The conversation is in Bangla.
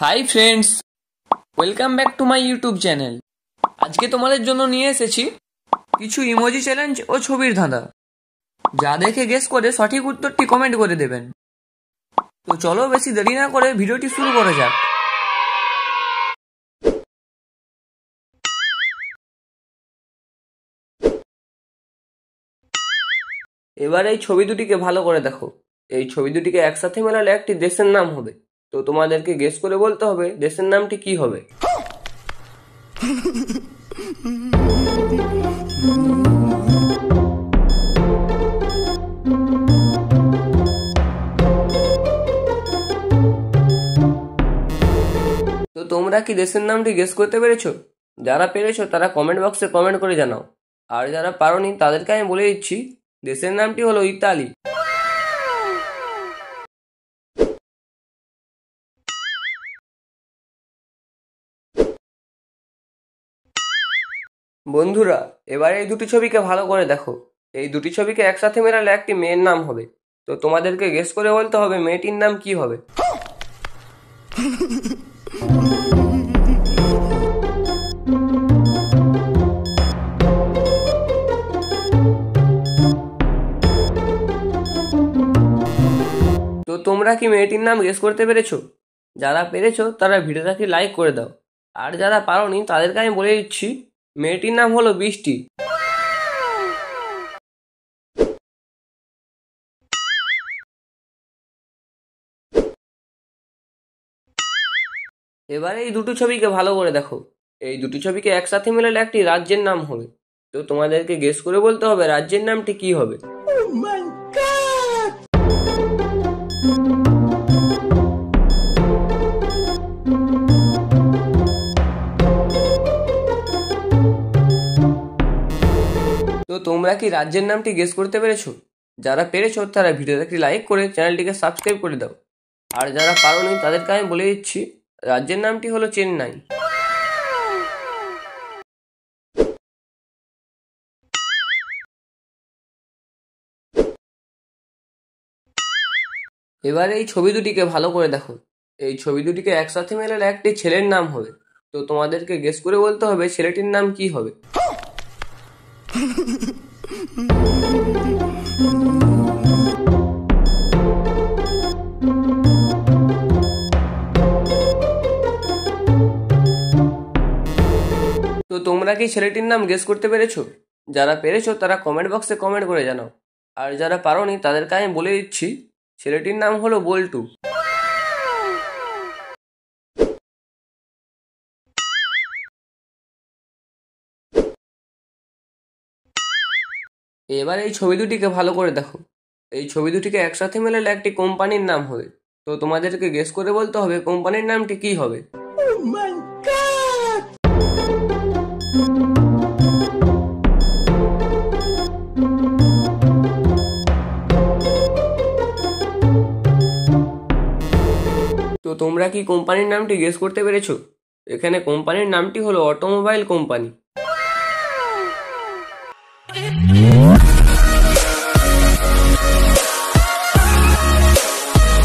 Hi friends, welcome back to my YouTube channel. আজকে তোমাদের জন্য নিয়ে এসেছি কিছু ইমোজি চ্যালেঞ্জ ও ছবির ধাঁধা, যা দেখে গেস করে সঠিক উত্তরটি কমেন্ট করে দেবেন। তো চলো বেশি দেরি না করে ভিডিওটি শুরু করা যাক। এবার এই ছবি দুটিকে ভালো করে দেখো। এই ছবি দুটিকে একসাথে মেলালে একটি দেশের নাম হবে। তো তোমাদেরকে গেস করে বলতে হবে দেশের নামটি কি হবে। তো তোমরা কি দেশের নামটি গেস করতে পেরেছো? যারা পেরেছো তারা কমেন্ট বক্সে কমেন্ট করে জানাও। আর যারা পারোনি তাদেরকে আমি বলে দিচ্ছি, দেশের নামটি হলো ইতালি। বন্ধুরা, এবার এই দুটি ছবিকে ভালো করে দেখো। এই দুটি ছবিকে একসাথে মেলালে একটি মেয়ের নাম হবে। তো তোমাদেরকে গেস করে বলতে হবে মেয়েটির নাম কি হবে। তো তোমরা কি মেয়েটির নাম গেস করতে পেরেছো? যারা পেরেছো তারা ভিডিওটাকে লাইক করে দাও। আর যারা পারোনি তাদেরকে আমি বলে দিচ্ছি, মেয়েটির নাম হলো বৃষ্টি। এবার এই দুটো ছবিকে ভালো করে দেখো। এই দুটি ছবিকে একসাথে মেলালে একটি রাজ্যের নাম হবে। তো তোমাদেরকে গেস করে বলতে হবে রাজ্যের নামটি কি হবে। তো তোমরা কি রাজ্যের নামটি গেস করতে পেরেছো? যারা পেরেছো তারা ভিডিওটাকে লাইক করে চ্যানেলটিকে সাবস্ক্রাইব করে দাও। আর যারা পারোনি তাদেরকে আমি বলে দিচ্ছি, রাজ্যের নামটি হলো চেন্নাই। এবার এই ছবি দুটিকে ভালো করে দেখো। এই ছবি দুটিকে একসাথে মেলালে একটি ছেলের নাম হবে। তো তোমাদেরকে গেস করে বলতে হবে ছেলেটির নাম কি হবে। তো তোমরা কি ছেলেটির নাম গেস করতে পেরেছো? যারা পেরেছো তারা কমেন্ট বক্সে কমেন্ট করে জানাও। আর যারা পারোনি তাদেরকে আমি বলে দিচ্ছি, ছেলেটির নাম হলো বল্টু। এবার এই ছবি দুটিকে ভালো করে দেখো। এই ছবি দুটিকে একসাথে মেলালে একটি কোম্পানির নাম হবে। তো তোমাদেরকে গেস করে বলতে হবে কোম্পানির নামটি কি হবে। তো তোমরা কি কোম্পানির নামটি গেস করতে পেরেছো? এখানে কোম্পানির নামটি হলো অটোমোবাইল কোম্পানি।